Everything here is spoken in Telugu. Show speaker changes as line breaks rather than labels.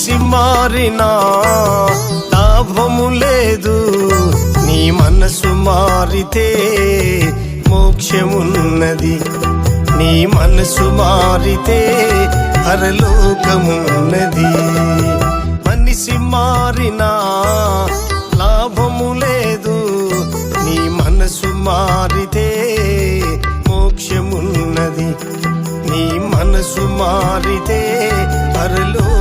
మనిషి మారినా లాభము లేదు, నీ మనసు మారితే మోక్షమున్నది. నీ మనసు మారితే పరలోకమున్నది. మనిషి మారినా లాభము లేదు, నీ మనసు మారితే మోక్షమున్నది. నీ మనసు మారితే పరలోకమున్నది.